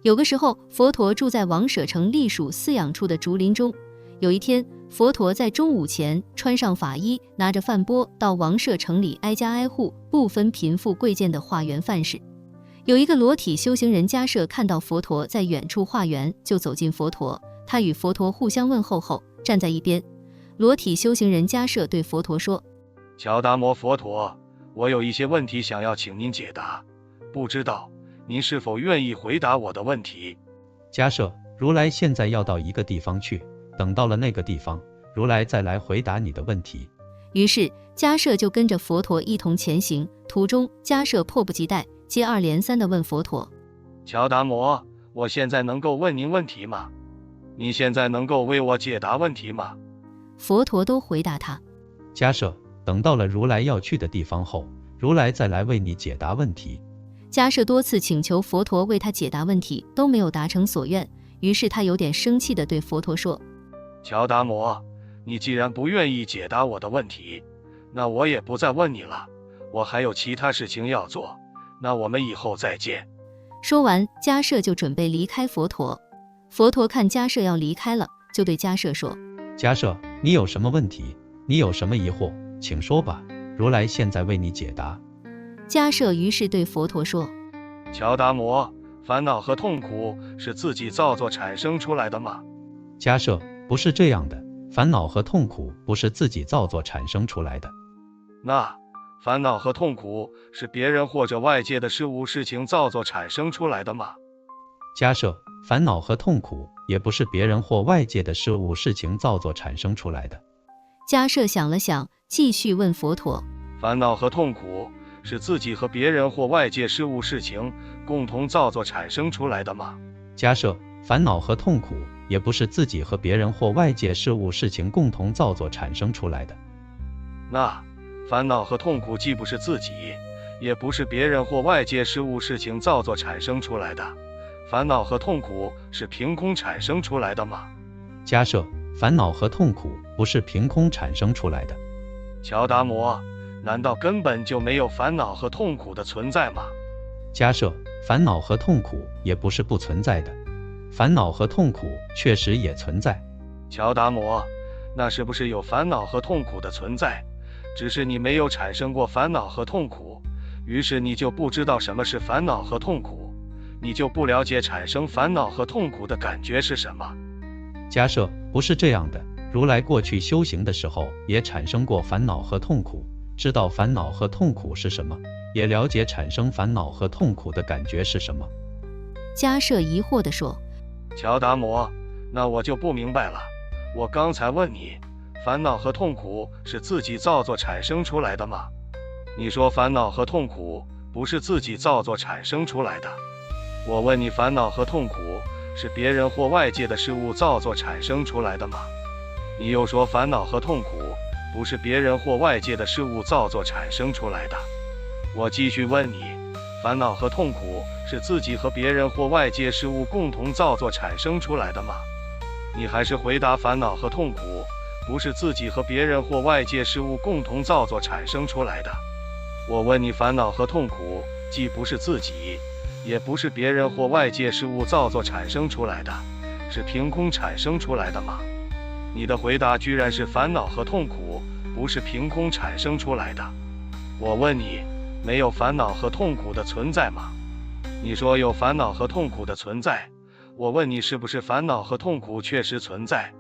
有个时候，佛陀住在王舍城隶属饲养处的竹林中。有一天，佛陀在中午前穿上法衣，拿着饭钵到王舍城里挨家挨户，不分贫富贵贱的化缘饭食。有一个裸体修行人迦摄看到佛陀在远处化缘，就走近佛陀，他与佛陀互相问候后，站在一边。裸体修行人迦摄对佛陀说：乔达摩佛陀，我有一些问题想要请您解答，不知道您是否愿意回答我的问题？迦摄，如来现在要到一个地方去，等到了那个地方，如来再来回答你的问题。于是迦摄就跟着佛陀一同前行，途中迦摄迫不及待，接二连三地问佛陀：乔达摩，我现在能够问您问题吗？你现在能够为我解答问题吗？佛陀都回答他：迦摄，等到了如来要去的地方后，如来再来为你解答问题。迦摄多次请求佛陀为他解答问题，都没有达成所愿，于是他有点生气地对佛陀说：乔达摩，你既然不愿意解答我的问题，那我也不再问你了，我还有其他事情要做，那我们以后再见。说完，迦摄就准备离开佛陀。佛陀看迦摄要离开了，就对迦摄说：迦摄，你有什么问题？你有什么疑惑？请说吧，如来现在为你解答。迦摄于是对佛陀说：乔达摩，烦恼和痛苦是自己造作产生出来的吗？迦摄，不是这样的，烦恼和痛苦不是自己造作产生出来的。那烦恼和痛苦是别人或者外界的事物事情造作产生出来的吗？迦摄，烦恼和痛苦也不是别人或外界的事物事情造作产生出来的。迦摄想了想，继续问佛陀：烦恼和痛苦是自己和别人或外界事物事情共同造作产生出来的吗？迦摄，烦恼和痛苦也不是自己和别人或外界事物事情共同造作产生出来的。那烦恼和痛苦既不是自己，也不是别人或外界事物事情造作产生出来的，烦恼和痛苦是凭空产生出来的吗？迦摄，烦恼和痛苦不是凭空产生出来的。乔达摩，难道根本就没有烦恼和痛苦的存在吗？迦摄，烦恼和痛苦也不是不存在的，烦恼和痛苦确实也存在。乔达摩，那是不是有烦恼和痛苦的存在，只是你没有产生过烦恼和痛苦，于是你就不知道什么是烦恼和痛苦，你就不了解产生烦恼和痛苦的感觉是什么？迦摄，不是这样的，如来过去修行的时候也产生过烦恼和痛苦，知道烦恼和痛苦是什么，也了解产生烦恼和痛苦的感觉是什么。迦摄疑惑地说：乔达摩，那我就不明白了，我刚才问你，烦恼和痛苦是自己造作产生出来的吗？你说烦恼和痛苦不是自己造作产生出来的。我问你，烦恼和痛苦是别人或外界的事物造作产生出来的吗？你又说烦恼和痛苦不是别人或外界的事物造作产生出来的。我继续问你，烦恼和痛苦是自己和别人或外界事物共同造作产生出来的吗？你还是回答烦恼和痛苦不是自己和别人或外界事物共同造作产生出来的。我问你，烦恼和痛苦既不是自己，也不是别人或外界事物造作产生出来的，是凭空产生出来的吗？你的回答居然是烦恼和痛苦不是凭空产生出来的。我问你，没有烦恼和痛苦的存在吗？你说有烦恼和痛苦的存在。我问你，是不是烦恼和痛苦确实存在，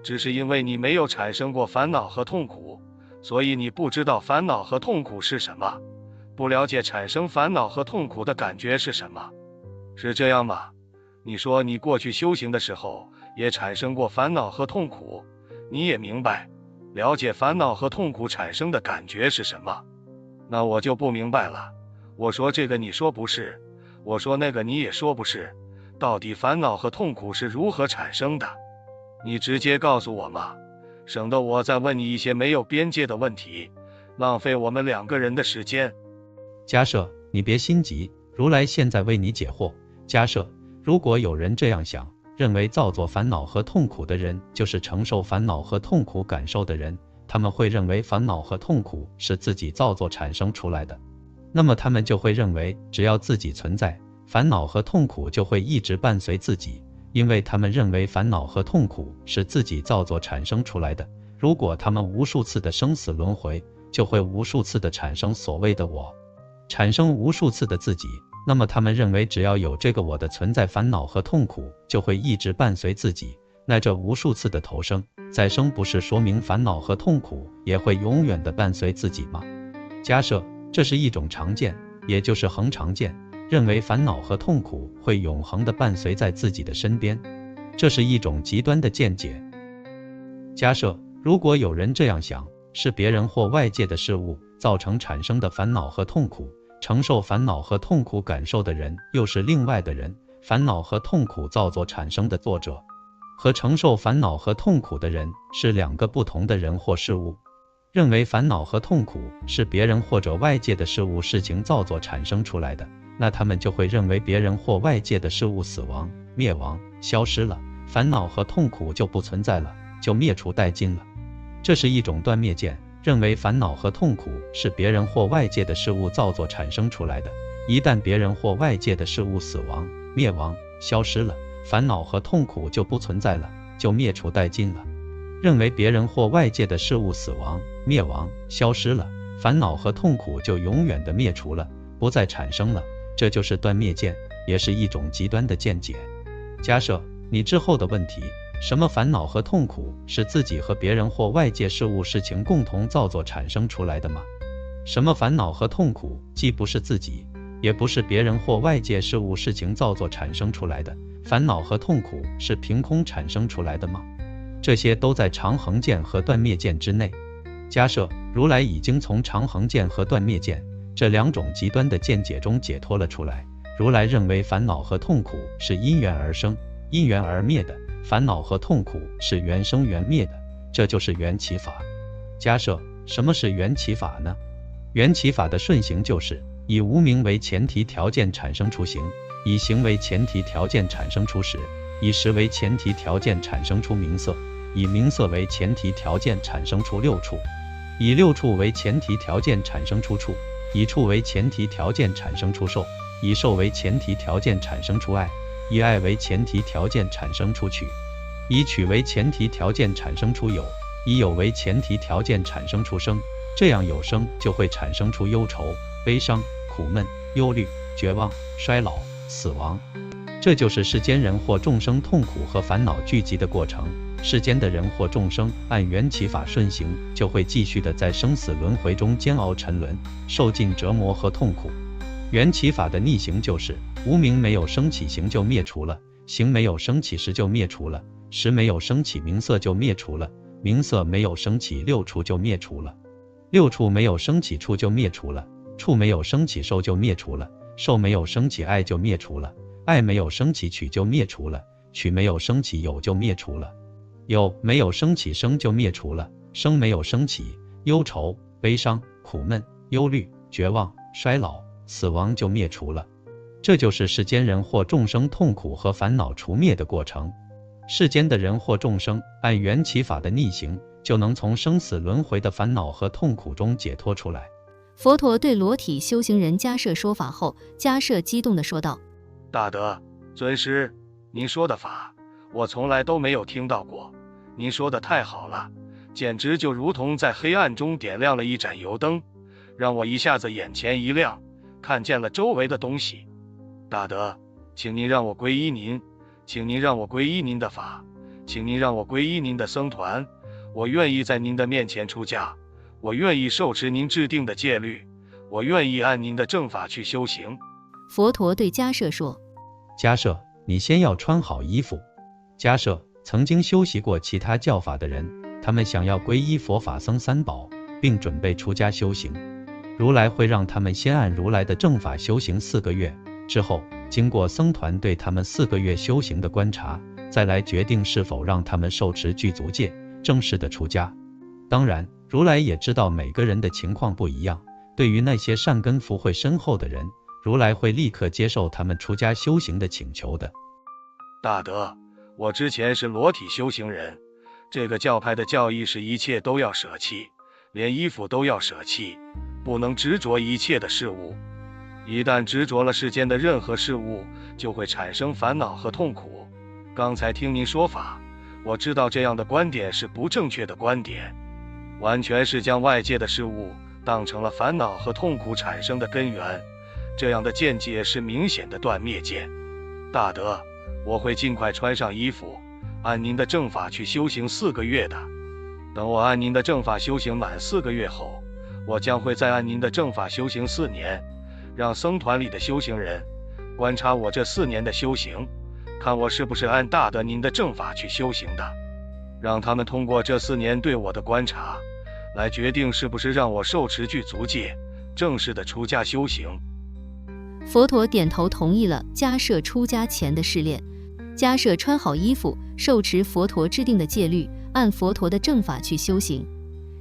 只是因为你没有产生过烦恼和痛苦，所以你不知道烦恼和痛苦是什么，不了解产生烦恼和痛苦的感觉是什么，是这样吗？你说你过去修行的时候也产生过烦恼和痛苦，你也明白了解烦恼和痛苦产生的感觉是什么，那我就不明白了。我说这个你说不是，我说那个你也说不是，到底烦恼和痛苦是如何产生的？你直接告诉我嘛，省得我再问你一些没有边界的问题，浪费我们两个人的时间。迦摄，你别心急，如来现在为你解惑。迦摄，如果有人这样想，认为造作烦恼和痛苦的人就是承受烦恼和痛苦感受的人，他们会认为烦恼和痛苦是自己造作产生出来的，那么他们就会认为只要自己存在，烦恼和痛苦就会一直伴随自己，因为他们认为烦恼和痛苦是自己造作产生出来的。如果他们无数次的生死轮回，就会无数次的产生所谓的我，产生无数次的自己。那么他们认为只要有这个我的存在，烦恼和痛苦就会一直伴随自己。那这无数次的投生再生，不是说明烦恼和痛苦也会永远的伴随自己吗？假设这是一种常见，也就是恒常见，认为烦恼和痛苦会永恒的伴随在自己的身边，这是一种极端的见解。假设如果有人这样想，是别人或外界的事物造成产生的烦恼和痛苦，承受烦恼和痛苦感受的人又是另外的人，烦恼和痛苦造作产生的作者和承受烦恼和痛苦的人是两个不同的人或事物。认为烦恼和痛苦是别人或者外界的事物事情造作产生出来的，那他们就会认为别人或外界的事物死亡、灭亡、消失了，烦恼和痛苦就不存在了，就灭除殆尽了。这是一种断灭见，认为烦恼和痛苦是别人或外界的事物造作产生出来的，一旦别人或外界的事物死亡、灭亡、消失了，烦恼和痛苦就不存在了，就灭除殆尽了。认为别人或外界的事物死亡、灭亡、消失了，烦恼和痛苦就永远的灭除了，不再产生了。这就是断灭见，也是一种极端的见解。假设你之后的问题，什么烦恼和痛苦是自己和别人或外界事物事情共同造作产生出来的吗？什么烦恼和痛苦既不是自己，也不是别人或外界事物事情造作产生出来的，烦恼和痛苦是凭空产生出来的吗？这些都在常恒见和断灭见之内。假设如来已经从常恒见和断灭见这两种极端的见解中解脱了出来，如来认为烦恼和痛苦是因缘而生、因缘而灭的，烦恼和痛苦是缘生缘灭的，这就是缘起法。假设什么是缘起法呢？缘起法的顺行就是以无明为前提条件产生出行，以行为前提条件产生出识，以识为前提条件产生出名色，以名色为前提条件产生出六处，以六处为前提条件产生出处，以处为前提条件产生出受，以受为前提条件产生出爱，以爱为前提条件产生出取，以取为前提条件产生出有，以有为前提条件产生出生。这样有生就会产生出忧愁、悲伤、苦闷、忧虑、绝望、衰老、死亡。这就是世间人或众生痛苦和烦恼聚集的过程。世间的人或众生按缘起法顺行，就会继续的在生死轮回中煎熬沉沦，受尽折磨和痛苦。缘起法的逆行就是无明没有升起行就灭除了，行没有升起时就灭除了，识没有升起名色就灭除了，名色没有升起六处就灭除了，六处没有升起处就灭除了，处没有升起受就灭除了，受没有升起爱就灭除了，爱没有升起取就灭除了，取没有升起有就灭除了，有没有升起生就灭除了，生没有升起忧愁、悲伤、苦闷、忧虑、绝望、衰老、死亡就灭除了。这就是世间人或众生痛苦和烦恼除灭的过程。世间的人或众生按缘起法的逆行，就能从生死轮回的烦恼和痛苦中解脱出来。佛陀对裸体修行人迦摄说法后，迦摄激动地说道：大德，尊师，您说的法我从来都没有听到过，您说的太好了，简直就如同在黑暗中点亮了一盏油灯，让我一下子眼前一亮，看见了周围的东西。大德，请您让我皈依您，请您让我皈依您的法，请您让我皈依您的僧团，我愿意在您的面前出家，我愿意受持您制定的戒律，我愿意按您的正法去修行。佛陀对迦摄说：迦摄，你先要穿好衣服。迦摄曾经修习过其他教法的人，他们想要皈依佛法僧三宝，并准备出家修行，如来会让他们先按如来的正法修行4个月，之后经过僧团对他们4个月修行的观察，再来决定是否让他们受持具足戒，正式的出家。当然，如来也知道每个人的情况不一样，对于那些善根福慧深厚的人，如来会立刻接受他们出家修行的请求的。大德，我之前是裸体修行人，这个教派的教义是一切都要舍弃，连衣服都要舍弃，不能执着一切的事物。一旦执着了世间的任何事物，就会产生烦恼和痛苦。刚才听您说法，我知道这样的观点是不正确的观点，完全是将外界的事物当成了烦恼和痛苦产生的根源，这样的见解是明显的断灭见。大德，我会尽快穿上衣服，按您的正法去修行4个月的。等我按您的正法修行满4个月后，我将会再按您的正法修行4年，让僧团里的修行人观察我这4年的修行，看我是不是按大德您的正法去修行的，让他们通过这4年对我的观察，来决定是不是让我受持具足戒，正式的出家修行。佛陀点头同意了迦摄出家前的试炼。迦摄穿好衣服，受持佛陀制定的戒律，按佛陀的正法去修行。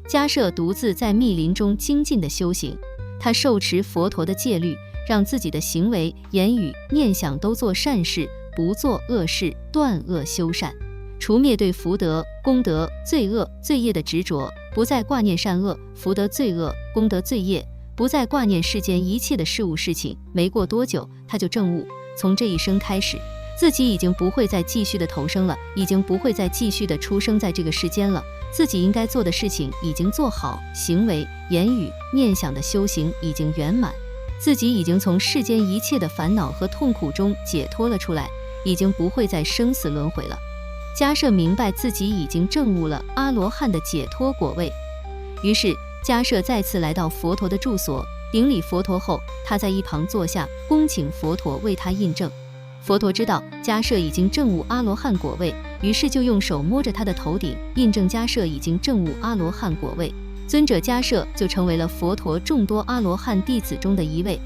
迦摄独自在密林中精进的修行，他受持佛陀的戒律，让自己的行为、言语、念想都做善事，不做恶事，断恶修善，除灭对福德、功德、罪恶、罪业的执着，不再挂念善恶、福德、罪恶、功德、罪业，不再挂念世间一切的事物事情。没过多久，他就证悟，从这一生开始，自己已经不会再继续的投生了，已经不会再继续的出生在这个世间了。自己应该做的事情已经做好，行为、言语、念想的修行已经圆满，自己已经从世间一切的烦恼和痛苦中解脱了出来，已经不会再生死轮回了。迦摄明白自己已经证悟了阿罗汉的解脱果位，于是迦摄再次来到佛陀的住所，顶礼佛陀后，他在一旁坐下，恭请佛陀为他印证。佛陀知道迦摄已经证悟阿罗汉果位，于是就用手摸着他的头顶，印证迦摄已经证悟阿罗汉果位。尊者迦摄就成为了佛陀众多阿罗汉弟子中的一位，